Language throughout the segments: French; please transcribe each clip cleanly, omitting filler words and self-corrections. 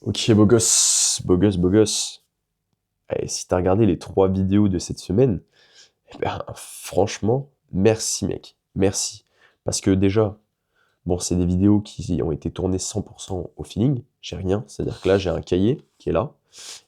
Ok, beau gosse, beau gosse, beau gosse. Eh, si t'as regardé les 3 vidéos de cette semaine, eh ben, franchement, merci mec, merci. Parce que déjà, bon, c'est des vidéos qui ont été tournées 100% au feeling, j'ai rien, c'est-à-dire que là, j'ai un cahier qui est là,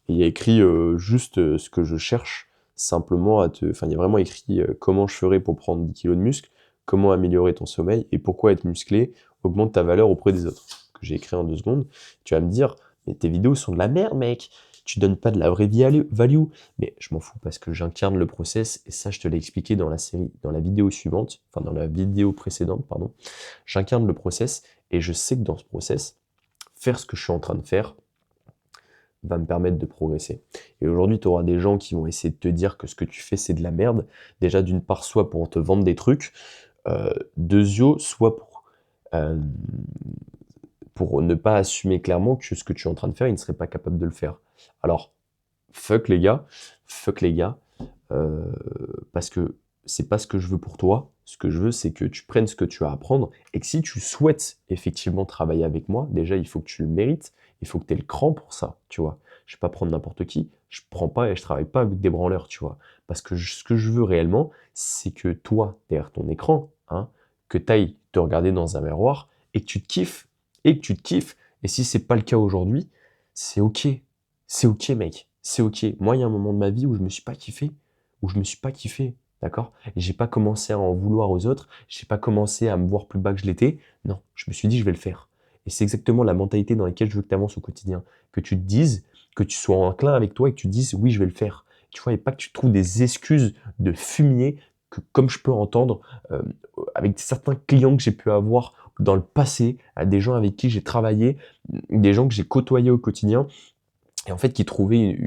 et il y a écrit juste ce que je cherche, simplement à te... Enfin, il y a vraiment écrit comment je ferais pour prendre 10 kilos de muscle, comment améliorer ton sommeil, et pourquoi être musclé augmente ta valeur auprès des autres. Que j'ai écrit en 2 secondes. Tu vas me dire, mais tes vidéos sont de la merde, mec. Tu donnes pas de la vraie value. Mais je m'en fous parce que j'incarne le process, et ça, je te l'ai expliqué dans la série, dans la vidéo suivante, enfin dans la vidéo précédente, pardon. J'incarne le process, et je sais que dans ce process, faire ce que je suis en train de faire, va me permettre de progresser. Et aujourd'hui, tu auras des gens qui vont essayer de te dire que ce que tu fais, c'est de la merde. Déjà, d'une part, soit pour te vendre des trucs, deuxio, soit euh, pour ne pas assumer clairement que ce que tu es en train de faire, ils ne seraient pas capables de le faire. Alors, fuck les gars, euh, parce que c'est pas ce que je veux pour toi. Ce que je veux, c'est que tu prennes ce que tu as à apprendre et que si tu souhaites effectivement travailler avec moi, déjà, il faut que tu le mérites, il faut que tu aies le cran pour ça, tu vois. Je vais pas prendre n'importe qui, je prends pas et je travaille pas avec des branleurs, tu vois. Parce que ce que je veux réellement, c'est que toi, derrière ton écran, hein, que tu ailles te regarder dans un miroir et que tu te kiffes, et que tu te kiffes. Et si c'est pas le cas aujourd'hui, c'est ok. C'est ok, mec. C'est ok. Moi, il y a un moment de ma vie où je me suis pas kiffé, où je me suis pas kiffé, d'accord? Et j'ai pas commencé à en vouloir aux autres, j'ai pas commencé à me voir plus bas que je l'étais. Non, je me suis dit, je vais le faire. Et c'est exactement la mentalité dans laquelle je veux que tu avances au quotidien. Que tu te dises, que tu sois enclin avec toi et que tu te dises, oui, je vais le faire. Tu vois, et pas que tu trouves des excuses de fumier que, comme je peux entendre, euh, avec certains clients que j'ai pu avoir dans le passé, à des gens avec qui j'ai travaillé, des gens que j'ai côtoyés au quotidien, et en fait qui trouvaient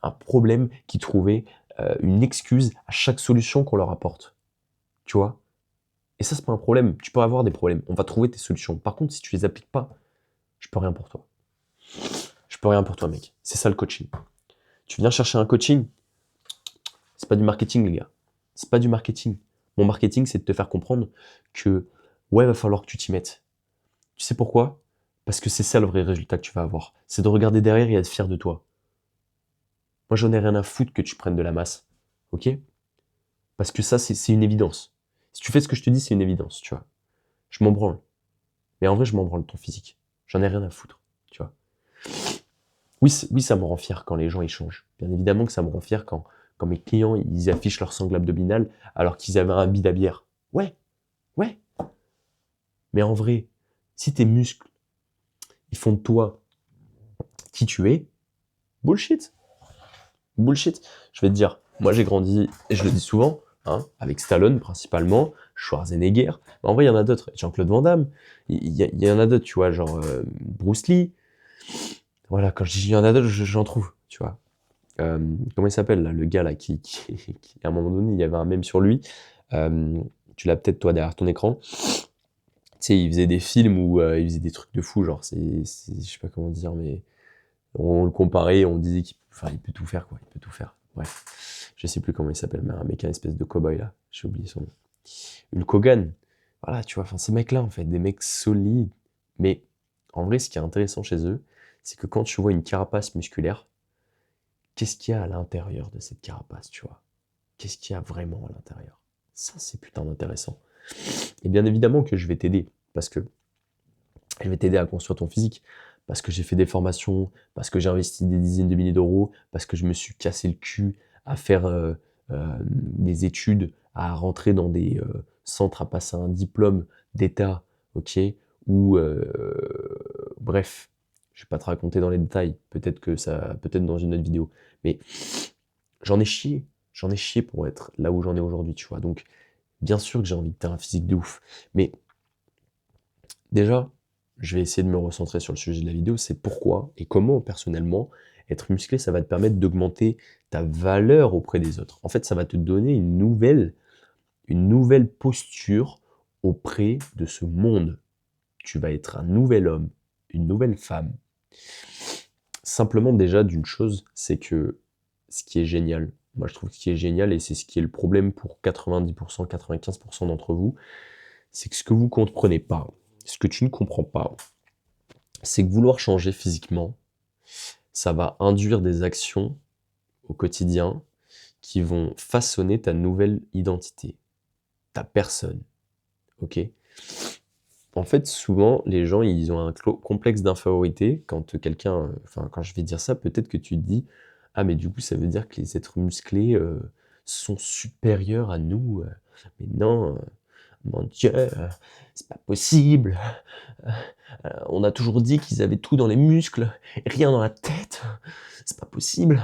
un problème, qui trouvaient une excuse à chaque solution qu'on leur apporte. Tu vois? Et ça, c'est pas un problème. Tu peux avoir des problèmes. On va trouver tes solutions. Par contre, si tu les appliques pas, je peux rien pour toi. Je peux rien pour toi, mec. C'est ça le coaching. Tu viens chercher un coaching, c'est pas du marketing, les gars. C'est pas du marketing. Mon marketing, c'est de te faire comprendre que, ouais, va falloir que tu t'y mettes. Tu sais pourquoi? Parce que c'est ça le vrai résultat que tu vas avoir. C'est de regarder derrière et être fier de toi. Moi, j'en ai rien à foutre que tu prennes de la masse. Ok? Parce que ça, c'est une évidence. Si tu fais ce que je te dis, c'est une évidence, tu vois. Je m'en branle. Mais en vrai, je m'en branle de ton physique. J'en ai rien à foutre, tu vois. Oui, oui, ça me rend fier quand les gens échangent. Bien évidemment que ça me rend fier quand mes clients, ils affichent leur sangle abdominale alors qu'ils avaient un bide à bière. Ouais, ouais. Mais en vrai, si tes muscles, ils font de toi qui tu es, bullshit. Bullshit. Je vais te dire, moi j'ai grandi, et je le dis souvent, hein, avec Stallone principalement, Schwarzenegger. Mais en vrai, il y en a d'autres. Jean-Claude Van Damme. Il y en a d'autres, tu vois, genre Bruce Lee. Voilà, quand je dis il y en a d'autres, j'en trouve, tu vois. Euh, Comment il s'appelle, là, le gars là à un moment donné, il y avait un mème sur lui. Euh, Tu l'as peut-être toi derrière ton écran. Tu sais, il faisait des films où il faisait des trucs de fou, genre, je sais pas comment dire, mais on le comparait, on disait il peut tout faire, quoi, il peut tout faire. Bref, je sais plus comment il s'appelle, mais un mec, un espèce de cow-boy, là, j'ai oublié son nom. Hulk Hogan, voilà, tu vois, enfin, ces mecs-là, en fait, des mecs solides. Mais, en vrai, ce qui est intéressant chez eux, c'est que quand tu vois une carapace musculaire, qu'est-ce qu'il y a à l'intérieur de cette carapace, tu vois? Qu'est-ce qu'il y a vraiment à l'intérieur? Ça, c'est putain d'intéressant. Et bien évidemment que je vais t'aider, parce que je vais t'aider à construire ton physique, parce que j'ai fait des formations, parce que j'ai investi des dizaines de milliers d'euros, parce que je me suis cassé le cul à faire des études, à rentrer dans des centres, à passer un diplôme d'État, ok, ou bref, je vais pas te raconter dans les détails, peut-être que ça, peut-être dans une autre vidéo, mais j'en ai chié, j'en ai chié pour être là où j'en ai aujourd'hui, tu vois. Donc, bien sûr que j'ai envie de faire un physique de ouf, mais déjà, je vais essayer de me recentrer sur le sujet de la vidéo, c'est pourquoi et comment personnellement être musclé, ça va te permettre d'augmenter ta valeur auprès des autres. En fait, ça va te donner une nouvelle posture auprès de ce monde. Tu vas être un nouvel homme, une nouvelle femme. Simplement déjà d'une chose, c'est que ce qui est génial, moi je trouve que ce qui est génial, et c'est ce qui est le problème pour 90%, 95% d'entre vous, c'est que ce que vous comprenez pas, ce que tu ne comprends pas, c'est que vouloir changer physiquement, ça va induire des actions au quotidien qui vont façonner ta nouvelle identité, ta personne, ok? En fait, souvent, les gens, ils ont un complexe d'infériorité quand quelqu'un... Enfin, quand je vais dire ça, peut-être que tu te dis, ah, mais du coup, ça veut dire que les êtres musclés sont supérieurs à nous. Mais non, mon Dieu, c'est pas possible. On a toujours dit qu'ils avaient tout dans les muscles, et rien dans la tête. C'est pas possible.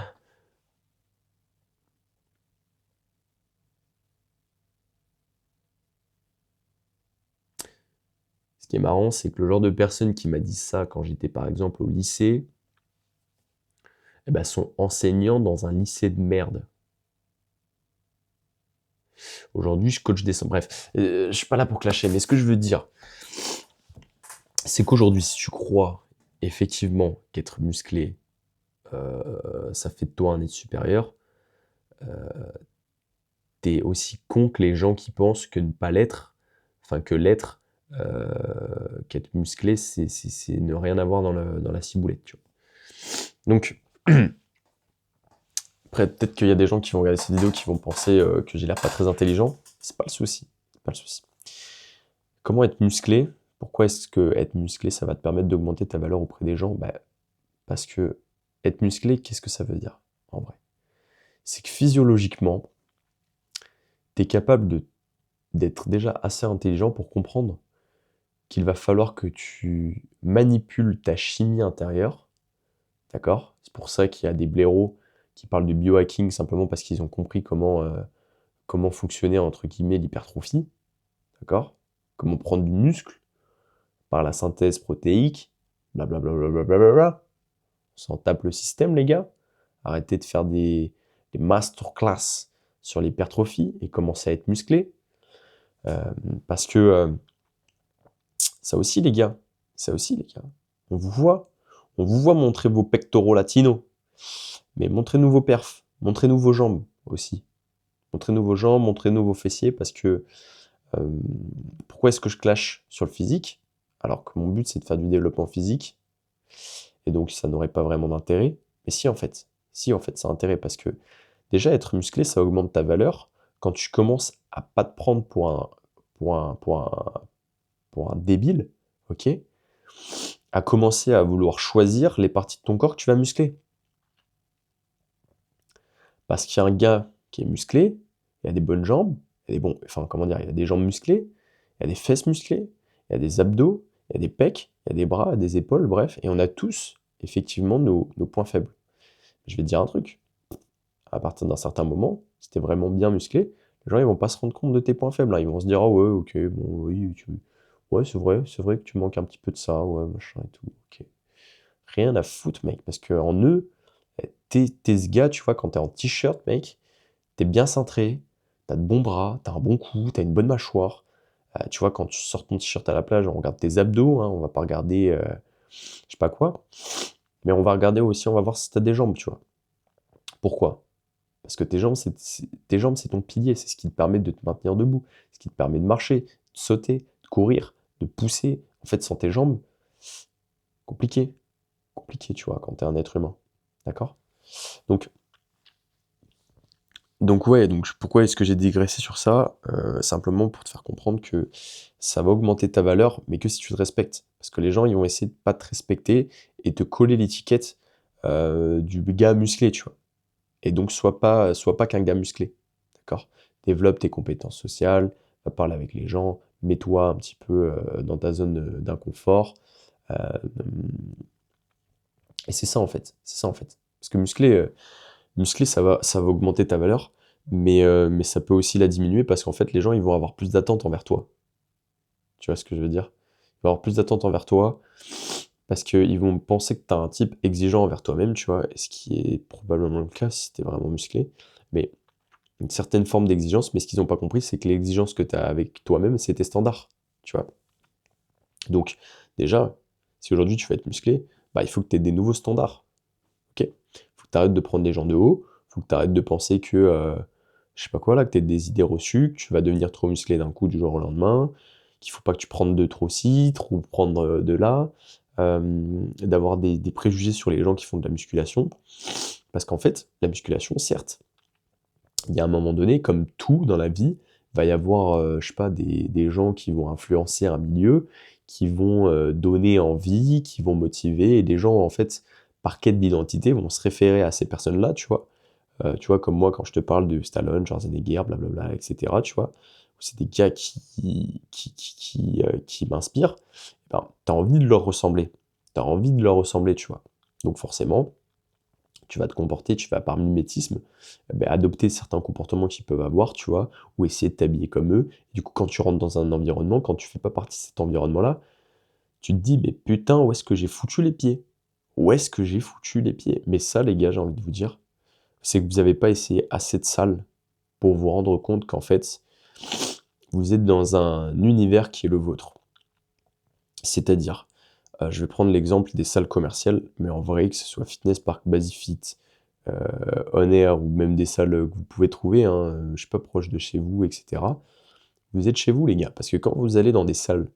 Ce qui est marrant, c'est que le genre de personne qui m'a dit ça quand j'étais par exemple au lycée, eh ben, sont enseignants dans un lycée de merde. Aujourd'hui, je coach des... Bref, je suis pas là pour clasher, mais ce que je veux dire, c'est qu'aujourd'hui, si tu crois effectivement qu'être musclé, ça fait de toi un être supérieur, t'es aussi con que les gens qui pensent que ne pas l'être, enfin que l'être, qu'être musclé, c'est ne rien avoir dans la ciboulette, tu vois. Donc, après, peut-être qu'il y a des gens qui vont regarder cette vidéo qui vont penser que j'ai l'air pas très intelligent. C'est pas le souci. C'est pas le souci. Comment être musclé? Pourquoi est-ce que être musclé, ça va te permettre d'augmenter ta valeur auprès des gens? Bah, parce que être musclé, qu'est-ce que ça veut dire en vrai? C'est que physiologiquement, tu es capable d'être déjà assez intelligent pour comprendre qu'il va falloir que tu manipules ta chimie intérieure, d'accord? C'est pour ça qu'il y a des blaireaux qui parlent de biohacking simplement parce qu'ils ont compris comment fonctionnait entre guillemets l'hypertrophie, d'accord? Comment prendre du muscle par la synthèse protéique, blablabla. On s'en tape le système, les gars. Arrêtez de faire des masterclass sur l'hypertrophie et commencez à être musclé. Parce que ça aussi, les gars, on vous voit montrer vos pectoraux latinos, mais montrez-nous vos perfs, montrez-nous vos jambes aussi. Montrez-nous vos jambes, montrez-nous vos fessiers, parce que pourquoi est-ce que je clash sur le physique, alors que mon but c'est de faire du développement physique, et donc ça n'aurait pas vraiment d'intérêt. Mais si en fait, ça a intérêt, parce que déjà être musclé, ça augmente ta valeur quand tu commences à pas te prendre pour un débile, ok? À commencer à vouloir choisir les parties de ton corps que tu vas muscler. Parce qu'il y a un gars qui est musclé, il a des bonnes jambes, il a des bons, enfin comment dire, il a des jambes musclées, il a des fesses musclées, il y a des abdos, il y a des pecs, il y a des bras, des épaules, bref, et on a tous effectivement nos points faibles. Je vais te dire un truc, à partir d'un certain moment, si t'es vraiment bien musclé, les gens ils vont pas se rendre compte de tes points faibles, hein. Ils vont se dire ah ouais ok bon oui ouais c'est vrai que tu manques un petit peu de ça, ouais machin et tout, ok. Rien à foutre mec, parce que en eux, t'es ce gars, tu vois, quand t'es en t-shirt mec, t'es bien cintré, t'as de bons bras, t'as un bon cou, t'as une bonne mâchoire. Tu vois, quand tu sors ton t-shirt à la plage, on regarde tes abdos, hein, on va pas regarder je sais pas quoi, mais on va regarder aussi, on va voir si t'as des jambes, tu vois. Pourquoi? Parce que tes jambes, c'est ton pilier, c'est ce qui te permet de te maintenir debout, ce qui te permet de marcher, de sauter, de courir, de pousser. En fait, sans tes jambes, compliqué, compliqué, tu vois, quand t'es un être humain. D'accord? Donc, ouais, donc pourquoi est-ce que j'ai digressé sur ça? Simplement pour te faire comprendre que ça va augmenter ta valeur, mais que si tu te respectes. Parce que les gens, ils vont essayer de pas te respecter et te coller l'étiquette du gars musclé, tu vois. Et donc, sois pas qu'un gars musclé, d'accord? Développe tes compétences sociales, va parler avec les gens, mets-toi un petit peu dans ta zone d'inconfort. Euh, et c'est ça en fait, Parce que musclé, ça va augmenter ta valeur, mais ça peut aussi la diminuer parce qu'en fait, les gens, ils vont avoir plus d'attentes envers toi. Tu vois ce que je veux dire? Ils vont avoir plus d'attentes envers toi parce qu'ils vont penser que tu as un type exigeant envers toi-même, tu vois, et ce qui est probablement le cas si tu es vraiment musclé. Mais une certaine forme d'exigence, mais ce qu'ils n'ont pas compris, c'est que l'exigence que tu as avec toi-même, c'est tes standards, tu vois. Donc, déjà, si aujourd'hui tu veux être musclé, bah, il faut que tu aies des nouveaux standards, ok? Il faut que tu arrêtes de prendre des gens de haut, il faut que tu arrêtes de penser que, je sais pas quoi là, que tu aies des idées reçues, que tu vas devenir trop musclé d'un coup du jour au lendemain, qu'il faut pas que tu prennes de trop ci, trop prendre de là, d'avoir des préjugés sur les gens qui font de la musculation. Parce qu'en fait, la musculation, certes, il y a un moment donné, comme tout dans la vie, va y avoir, je sais pas, des gens qui vont influencer un milieu, qui vont donner envie, qui vont motiver, et des gens, en fait, par quête d'identité, vont se référer à ces personnes-là, tu vois. Tu vois, comme moi, quand je te parle de Stallone, Schwarzenegger, blablabla, etc., tu vois, c'est des gars qui m'inspirent, ben, t'as envie de leur ressembler. T'as envie de leur ressembler, tu vois. Donc forcément, tu vas te comporter, tu vas par mimétisme, ben, adopter certains comportements qu'ils peuvent avoir, tu vois, ou essayer de t'habiller comme eux. Du coup, quand tu rentres dans un environnement, quand tu fais pas partie de cet environnement-là, tu te dis, mais putain, où est-ce que j'ai foutu les pieds? Où est-ce que j'ai foutu les pieds? Mais ça, les gars, j'ai envie de vous dire, c'est que vous n'avez pas essayé assez de salles pour vous rendre compte qu'en fait, vous êtes dans un univers qui est le vôtre. C'est-à-dire, je vais prendre l'exemple des salles commerciales, mais en vrai, que ce soit Fitness Park, Basifit, On Air, ou même des salles que vous pouvez trouver, hein, je sais pas, proche de chez vous, etc. Vous êtes chez vous, les gars, parce que quand vous allez dans des salles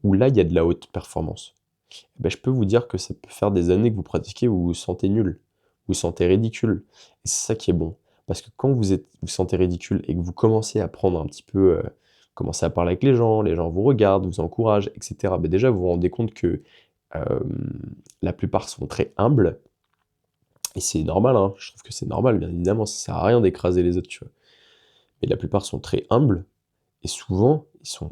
où là, il y a de la haute performance, eh ben, je peux vous dire que ça peut faire des années que vous pratiquez, vous vous sentez nul, vous vous sentez ridicule. Et c'est ça qui est bon. Parce que quand vous vous sentez ridicule et que vous commencez à prendre un petit peu, commencez à parler avec les gens vous regardent, vous encouragent, etc. Ben déjà, vous vous rendez compte que euh, la plupart sont très humbles. Et c'est normal, hein, je trouve que c'est normal, bien évidemment, ça sert à rien d'écraser les autres, tu vois. Mais la plupart sont très humbles, et souvent, ils sont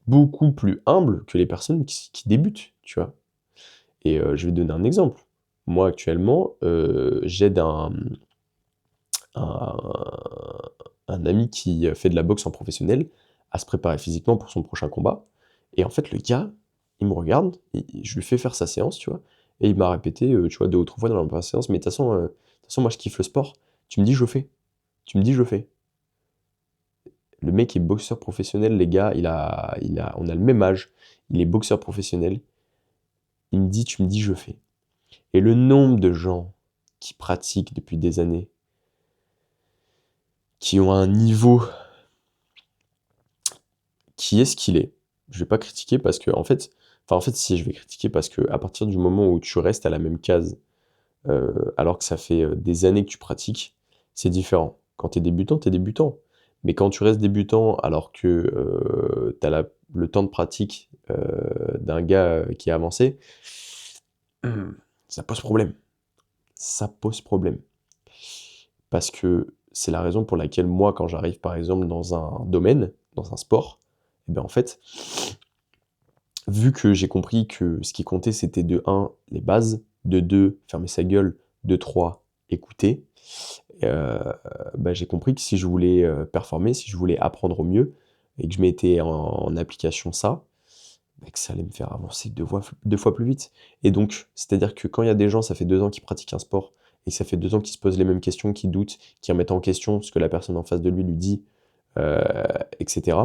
beaucoup plus humbles que les personnes qui débutent, tu vois. Et je vais te donner un exemple. Moi, actuellement, j'aide un, un ami qui fait de la boxe en professionnel à se préparer physiquement pour son prochain combat. Et en fait, le gars, il me regarde, je lui fais faire sa séance, tu vois, et il m'a répété, tu vois, 2 ou 3 fois dans la séance, mais de toute façon, moi, je kiffe le sport. Tu me dis, je fais. Tu me dis, je fais. Le mec est boxeur professionnel, les gars, on a le même âge. Il est boxeur professionnel. Il me dit, tu me dis, je fais. Et le nombre de gens qui pratiquent depuis des années, qui ont un niveau qui est ce qu'il est. Je vais pas critiquer parce que, en fait, si je vais critiquer parce que à partir du moment où tu restes à la même case, alors que ça fait des années que tu pratiques, c'est différent. Quand tu es débutant, tu es débutant. Mais quand tu restes débutant alors que tu as le temps de pratique d'un gars qui est avancé, ça pose problème. Ça pose problème. Parce que c'est la raison pour laquelle moi, quand j'arrive par exemple dans un domaine, dans un sport, et bien en fait, vu que j'ai compris que ce qui comptait c'était de un les bases, de 2 fermer sa gueule, de 3 écouter, euh, bah, j'ai compris que si je voulais performer, si je voulais apprendre au mieux, et que je mettais en application ça, bah, que ça allait me faire avancer 2 fois plus vite. Et donc, c'est-à-dire que quand il y a des gens, ça fait 2 ans qu'ils pratiquent un sport, et ça fait 2 ans qu'ils se posent les mêmes questions, qu'ils doutent, qui remettent en question ce que la personne en face de lui dit, euh, etc.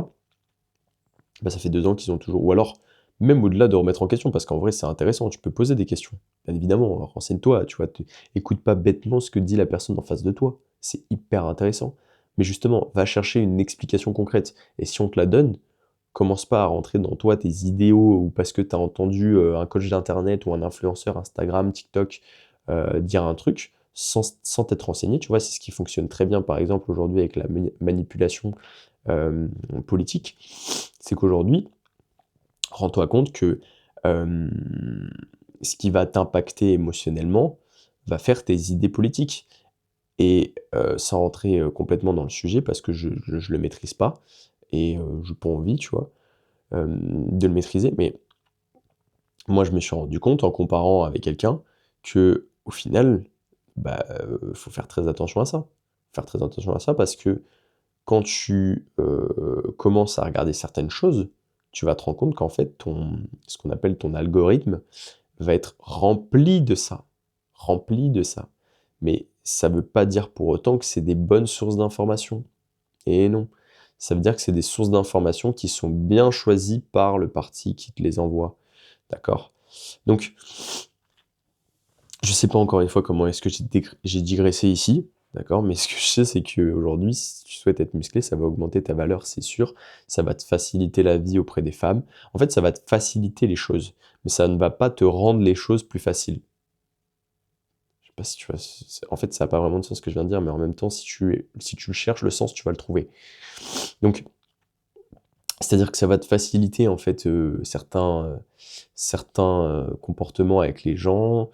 Bah, ça fait 2 ans qu'ils ont toujours... Ou alors, même au-delà de remettre en question, parce qu'en vrai, c'est intéressant, tu peux poser des questions. Bien évidemment, renseigne-toi, tu vois, écoute pas bêtement ce que dit la personne en face de toi. C'est hyper intéressant. Mais justement, va chercher une explication concrète. Et si on te la donne, commence pas à rentrer dans toi tes idéaux ou parce que tu as entendu un coach d'internet ou un influenceur Instagram, TikTok dire un truc sans t'être renseigné. Tu vois, c'est ce qui fonctionne très bien, par exemple, aujourd'hui avec la manipulation politique. C'est qu'aujourd'hui, rends-toi compte que euh, ce qui va t'impacter émotionnellement va faire tes idées politiques. Et sans rentrer complètement dans le sujet, parce que je le maîtrise pas, et j'ai pas envie, tu vois, de le maîtriser, mais moi je me suis rendu compte en comparant avec quelqu'un que au final, bah, faut faire très attention à ça. Faire très attention à ça parce que quand tu commences à regarder certaines choses, tu vas te rendre compte qu'en fait, ce qu'on appelle ton algorithme va être rempli de ça. Rempli de ça. Mais ça ne veut pas dire pour autant que c'est des bonnes sources d'informations. Et non. Ça veut dire que c'est des sources d'informations qui sont bien choisies par le parti qui te les envoie. D'accord? Donc, je sais pas encore une fois comment est-ce que j'ai digressé ici, d'accord? Mais ce que je sais, c'est qu'aujourd'hui, si tu souhaites être musclé, ça va augmenter ta valeur, c'est sûr. Ça va te faciliter la vie auprès des femmes. En fait, ça va te faciliter les choses. mais ça ne va pas te rendre les choses plus faciles. Je sais pas si tu vois, en fait, ça n'a pas vraiment de sens ce que je viens de dire, mais en même temps, si tu le cherches, le sens, tu vas le trouver. Donc, c'est-à-dire que ça va te faciliter, en fait, certains comportements avec les gens,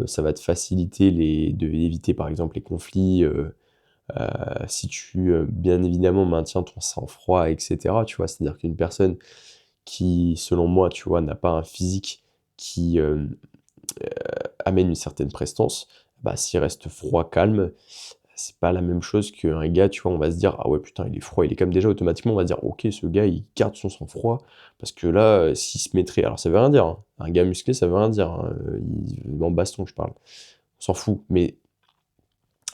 ça va te faciliter d'éviter, par exemple, les conflits, si tu, bien évidemment, maintiens ton sang-froid, etc., tu vois? C'est-à-dire qu'une personne qui, selon moi, tu vois, n'a pas un physique qui amène une certaine prestance, bah, s'il reste froid, calme, c'est pas la même chose qu'un gars, tu vois, on va se dire, ah ouais, putain, il est froid, il est calme. Déjà, automatiquement, on va se dire, ok, ce gars, il garde son sang-froid, parce que là, s'il se mettrait, alors ça veut rien dire, hein. Un gars musclé, ça veut rien dire, hein. En baston, je parle, on s'en fout, mais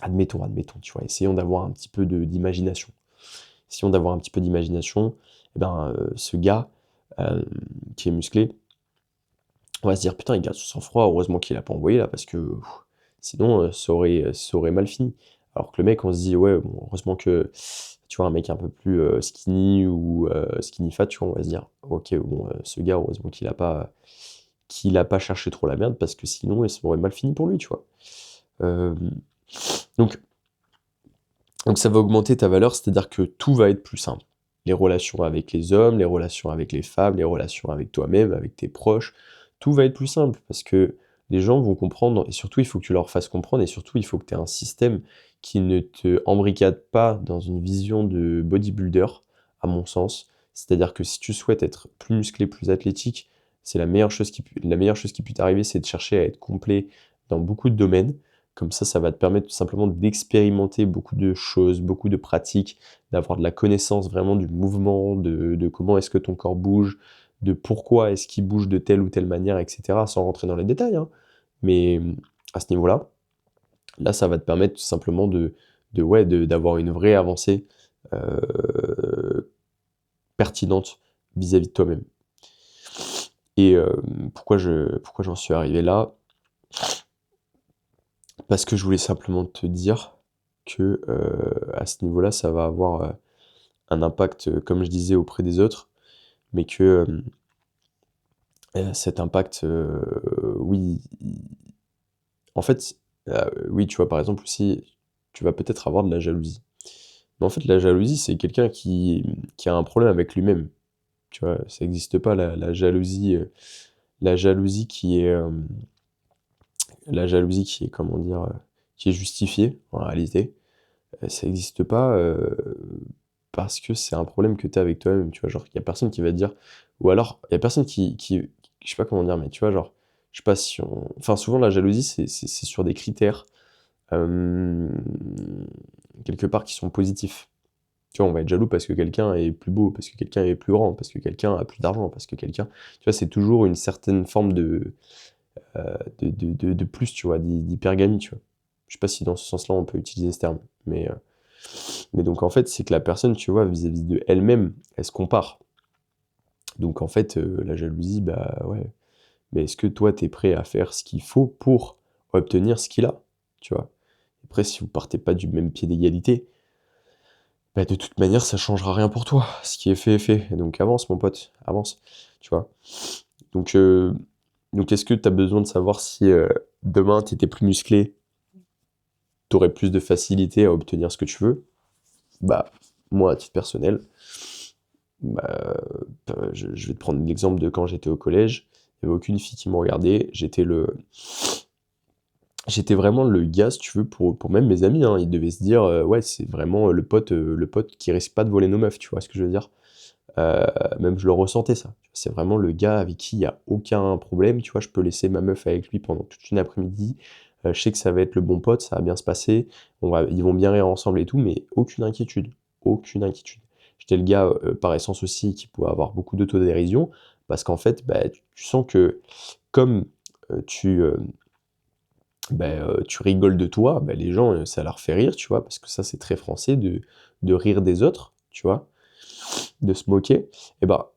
admettons, tu vois, essayons d'avoir un petit peu d'imagination. Essayons d'avoir un petit peu d'imagination, eh ben, ce gars euh, qui est musclé, on va se dire, putain, il garde son sang-froid, heureusement qu'il a pas envoyé là, parce que sinon, ça aurait mal fini. Alors que le mec, on se dit, ouais, bon, heureusement que, tu vois, un mec un peu plus skinny ou skinny fat, tu vois, on va se dire, ok, bon, ce gars, heureusement qu'il a pas cherché trop la merde, parce que sinon, ça aurait mal fini pour lui, tu vois. Euh, donc, donc, ça va augmenter ta valeur, c'est-à-dire que tout va être plus simple. Les relations avec les hommes, les relations avec les femmes, les relations avec toi-même, avec tes proches, tout va être plus simple parce que les gens vont comprendre et surtout il faut que tu leur fasses comprendre et surtout il faut que tu aies un système qui ne te embricade pas dans une vision de bodybuilder, à mon sens. C'est-à-dire que si tu souhaites être plus musclé, plus athlétique, c'est la meilleure chose qui peut t'arriver, c'est de chercher à être complet dans beaucoup de domaines. Comme ça va te permettre tout simplement d'expérimenter beaucoup de choses, beaucoup de pratiques, d'avoir de la connaissance vraiment du mouvement, de comment est-ce que ton corps bouge, de pourquoi est-ce qu'il bouge de telle ou telle manière, etc., sans rentrer dans les détails, hein. Mais à ce niveau-là, là, ça va te permettre tout simplement ouais, d'avoir une vraie avancée pertinente vis-à-vis de toi-même. Et pourquoi j'en suis arrivé là? Parce que je voulais simplement te dire que à ce niveau-là, ça va avoir un impact, comme je disais, auprès des autres, mais que cet impact, oui, en fait, oui, tu vois, par exemple aussi, tu vas peut-être avoir de la jalousie. Mais en fait, la jalousie, c'est quelqu'un qui a un problème avec lui-même. Tu vois, ça n'existe pas la jalousie qui est, comment dire, qui est justifiée en réalité. Ça n'existe pas parce que c'est un problème que tu as avec toi-même, tu vois. Genre, il y a personne qui va te dire, ou alors, il y a personne je sais pas comment dire, mais tu vois, genre, je sais pas si enfin, souvent, la jalousie, c'est sur des critères, euh, quelque part, qui sont positifs. Tu vois, on va être jaloux parce que quelqu'un est plus beau, parce que quelqu'un est plus grand, parce que quelqu'un a plus d'argent, parce que quelqu'un. Tu vois, c'est toujours une certaine forme de plus, tu vois, d'hypergamie, tu vois. Je sais pas si dans ce sens-là on peut utiliser ce terme, mais donc en fait, c'est que la personne, tu vois, vis-à-vis de elle-même, elle se compare. Donc en fait, la jalousie, bah ouais. Mais est-ce que toi, t'es prêt à faire ce qu'il faut pour obtenir ce qu'il a, tu vois? Après, si vous partez pas du même pied d'égalité, bah de toute manière, ça changera rien pour toi. Ce qui est fait est fait. Et donc avance, mon pote, avance, tu vois? Donc, euh, donc est-ce que tu as besoin de savoir si demain, tu étais plus musclé, tu aurais plus de facilité à obtenir ce que tu veux? Bah, moi, à titre personnel, bah, je vais te prendre l'exemple de quand j'étais au collège. Il n'y avait aucune fille qui me regardait. J'étais vraiment le gars, si tu veux, pour même mes amis, hein. Ils devaient se dire, ouais, c'est vraiment le pote qui risque pas de voler nos meufs, tu vois ce que je veux dire? Euh, Même je le ressentais ça. C'est vraiment le gars avec qui il n'y a aucun problème, tu vois, je peux laisser ma meuf avec lui pendant toute une après-midi. Je sais que ça va être le bon pote, ça va bien se passer, ils vont bien rire ensemble et tout, mais aucune inquiétude. Aucune inquiétude. J'étais le gars, par essence aussi, qui pouvait avoir beaucoup d'autodérision, parce qu'en fait, bah, tu sens que comme tu rigoles de toi, bah, les gens, ça leur fait rire, tu vois, parce que ça, c'est très français de rire des autres, tu vois, de se moquer, et bah,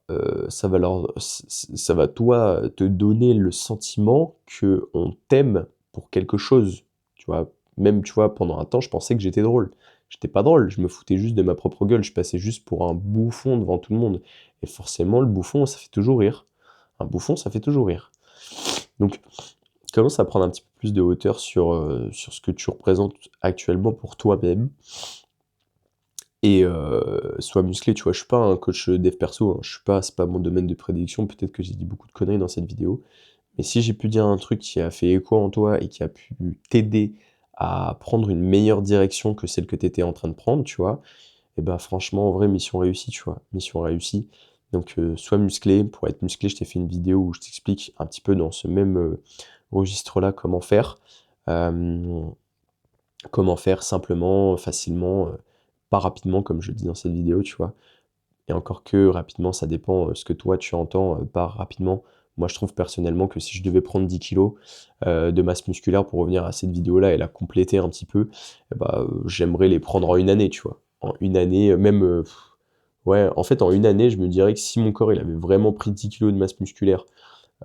ça va toi te donner le sentiment que on t'aime pour quelque chose, tu vois. Même, tu vois, pendant un temps, je pensais que j'étais drôle. J'étais pas drôle, je me foutais juste de ma propre gueule, je passais juste pour un bouffon devant tout le monde. Et forcément, le bouffon, ça fait toujours rire. Un bouffon, ça fait toujours rire. Donc, commence à prendre un petit peu plus de hauteur sur ce que tu représentes actuellement pour toi-même. Et sois musclé, tu vois. Je suis pas un coach dev perso, hein. C'est pas mon domaine de prédilection. Peut-être que j'ai dit beaucoup de conneries dans cette vidéo. Mais si j'ai pu dire un truc qui a fait écho en toi et qui a pu t'aider à prendre une meilleure direction que celle que tu étais en train de prendre, tu vois, et ben franchement, en vrai, mission réussie, tu vois. Mission réussie. Donc, sois musclé. Pour être musclé, je t'ai fait une vidéo où je t'explique un petit peu dans ce même registre-là comment faire. Euh, Comment faire simplement, facilement, pas rapidement, comme je le dis dans cette vidéo, tu vois. Et encore que rapidement, ça dépend ce que toi tu entends par rapidement. Moi, je trouve personnellement que si je devais prendre 10 kilos de masse musculaire pour revenir à cette vidéo-là et la compléter un petit peu, eh bah, j'aimerais les prendre en une année, tu vois. En une année, même, ouais, en fait, en une année, je me dirais que si mon corps il avait vraiment pris 10 kilos de masse musculaire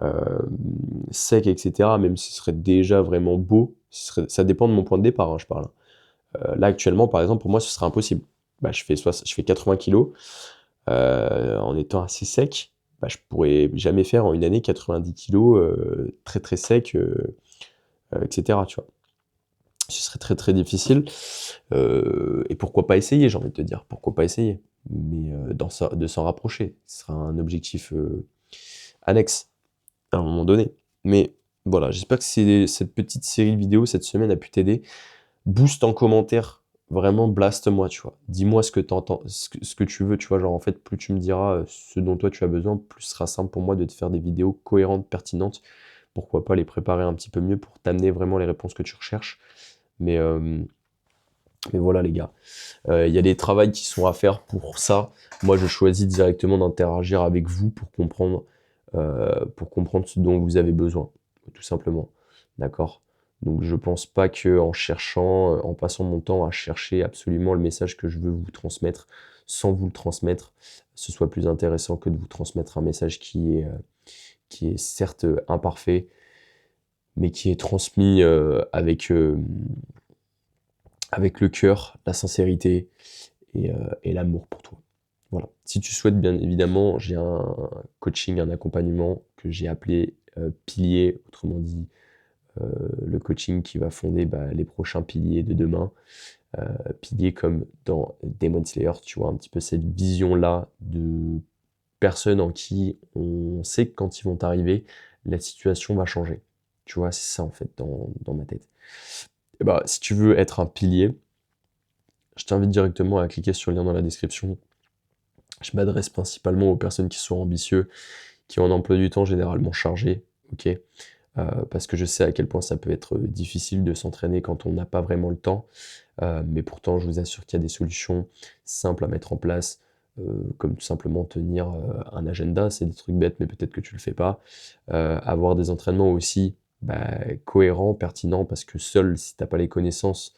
euh, sec, etc., même si ce serait déjà vraiment beau, ça dépend de mon point de départ, hein, je parle. Là, actuellement, par exemple, pour moi, ce serait impossible. Bah, je fais 80 kilos en étant assez sec. Bah, je pourrais jamais faire en une année 90 kilos très très sec, etc. Tu vois. Ce serait très très difficile. Et pourquoi pas essayer, j'ai envie de te dire. Pourquoi pas essayer? Mais de s'en rapprocher. Ce sera un objectif annexe à un moment donné. Mais voilà, j'espère que cette petite série de vidéos cette semaine a pu t'aider. Booste en commentaire, vraiment blast-moi, tu vois. Dis-moi ce que t'entends, ce que tu veux, tu vois. Genre, en fait, plus tu me diras ce dont toi tu as besoin, plus ce sera simple pour moi de te faire des vidéos cohérentes, pertinentes. Pourquoi pas les préparer un petit peu mieux pour t'amener vraiment les réponses que tu recherches. Mais, euh, mais voilà, les gars. Il y a des travails qui sont à faire pour ça. Moi, je choisis directement d'interagir avec vous pour comprendre ce dont vous avez besoin, tout simplement. D'accord? Donc, je pense pas que en cherchant, en passant mon temps à chercher absolument le message que je veux vous transmettre, sans vous le transmettre, ce soit plus intéressant que de vous transmettre un message qui est certes imparfait, mais qui est transmis avec le cœur, la sincérité et l'amour pour toi. Voilà. Si tu souhaites, bien évidemment, j'ai un coaching, un accompagnement que j'ai appelé Pilier, autrement dit le coaching qui va fonder les prochains piliers de demain. Piliers comme dans Demon Slayer, tu vois, un petit peu cette vision-là de personnes en qui on sait que quand ils vont arriver, la situation va changer. Tu vois, c'est ça en fait dans ma tête. Et bah, si tu veux être un pilier, je t'invite directement à cliquer sur le lien dans la description. Je m'adresse principalement aux personnes qui sont ambitieux, qui ont un emploi du temps généralement chargé, ok, parce que je sais à quel point ça peut être difficile de s'entraîner quand on n'a pas vraiment le temps, mais pourtant je vous assure qu'il y a des solutions simples à mettre en place, comme tout simplement tenir un agenda, c'est des trucs bêtes, mais peut-être que tu le fais pas. Avoir des entraînements aussi cohérents, pertinents, parce que seul, si t'as pas les connaissances,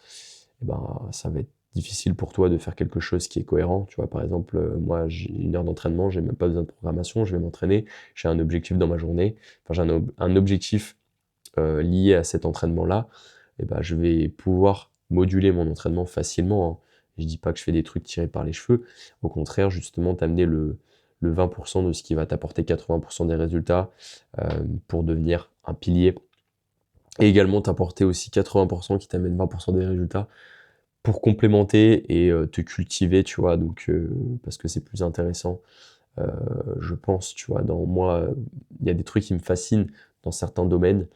eh ben, ça va être difficile pour toi de faire quelque chose qui est cohérent. Tu vois, par exemple, moi, j'ai une heure d'entraînement, j'ai même pas besoin de programmation, je vais m'entraîner, j'ai un objectif dans ma journée, enfin, un objectif lié à cet entraînement-là, et ben, je vais pouvoir moduler mon entraînement facilement, hein. Je dis pas que je fais des trucs tirés par les cheveux, au contraire, justement, t'amener le 20% de ce qui va t'apporter 80% des résultats pour devenir un pilier. Et également t'apporter aussi 80% qui t'amène 20% des résultats pour complémenter et te cultiver, tu vois, donc parce que c'est plus intéressant, euh, je pense, tu vois, dans moi, il y a des trucs qui me fascinent dans certains domaines,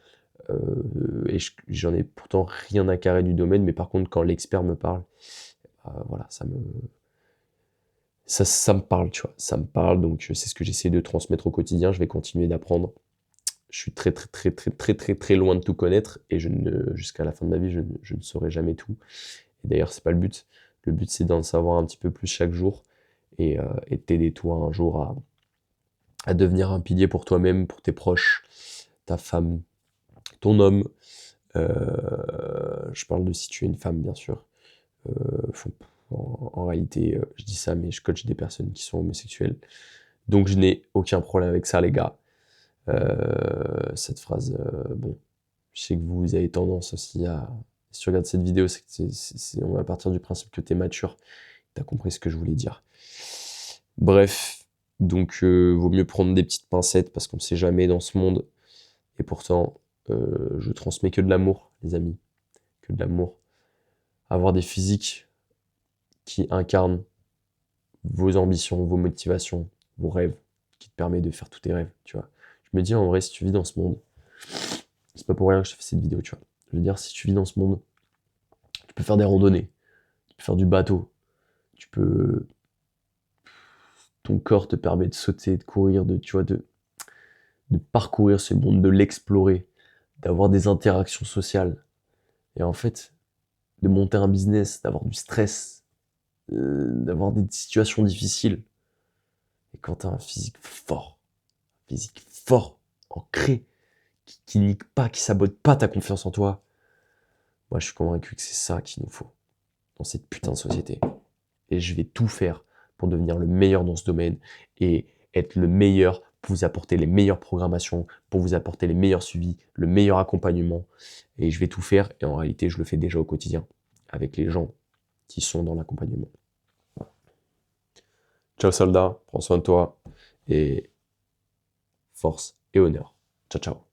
et j'en ai pourtant rien à carrer du domaine, mais par contre, quand l'expert me parle, voilà, ça me parle, tu vois, ça me parle, donc c'est ce que j'essaie de transmettre au quotidien, je vais continuer d'apprendre. Je suis très très très très très très très loin de tout connaître, et jusqu'à la fin de ma vie, je ne saurai jamais tout. Et d'ailleurs, c'est pas le but. Le but, c'est d'en savoir un petit peu plus chaque jour et t'aider toi un jour à devenir un pilier pour toi-même, pour tes proches, ta femme, ton homme. Je parle de si tu es une femme, bien sûr. En réalité, je dis ça, mais je coach des personnes qui sont homosexuelles. Donc, je n'ai aucun problème avec ça, les gars. Cette phrase, bon, je sais que vous avez tendance aussi à... Si tu regardes cette vidéo, c'est que on va partir du principe que tu es mature. T'as compris ce que je voulais dire. Bref, Donc, vaut mieux prendre des petites pincettes parce qu'on ne sait jamais dans ce monde. Et pourtant, je transmets que de l'amour, les amis. Que de l'amour. Avoir des physiques qui incarnent vos ambitions, vos motivations, vos rêves, qui te permettent de faire tous tes rêves, tu vois. Je me dis, en vrai, si tu vis dans ce monde, c'est pas pour rien que je fais cette vidéo, tu vois. Je veux dire, si tu vis dans ce monde, tu peux faire des randonnées, tu peux faire du bateau, tu peux... Ton corps te permet de sauter, de courir, tu vois, de parcourir ce monde, de l'explorer, d'avoir des interactions sociales. Et en fait, de monter un business, d'avoir du stress, d'avoir des situations difficiles. Et quand tu as un physique fort, ancré, qui nique pas, qui sabote pas ta confiance en toi, moi je suis convaincu que c'est ça qu'il nous faut dans cette putain de société. Et je vais tout faire pour devenir le meilleur dans ce domaine et être le meilleur pour vous apporter les meilleures programmations, pour vous apporter les meilleurs suivis, le meilleur accompagnement. Et je vais tout faire, et en réalité, je le fais déjà au quotidien, avec les gens qui sont dans l'accompagnement. Ciao soldat, prends soin de toi, et force et honneur. Ciao ciao.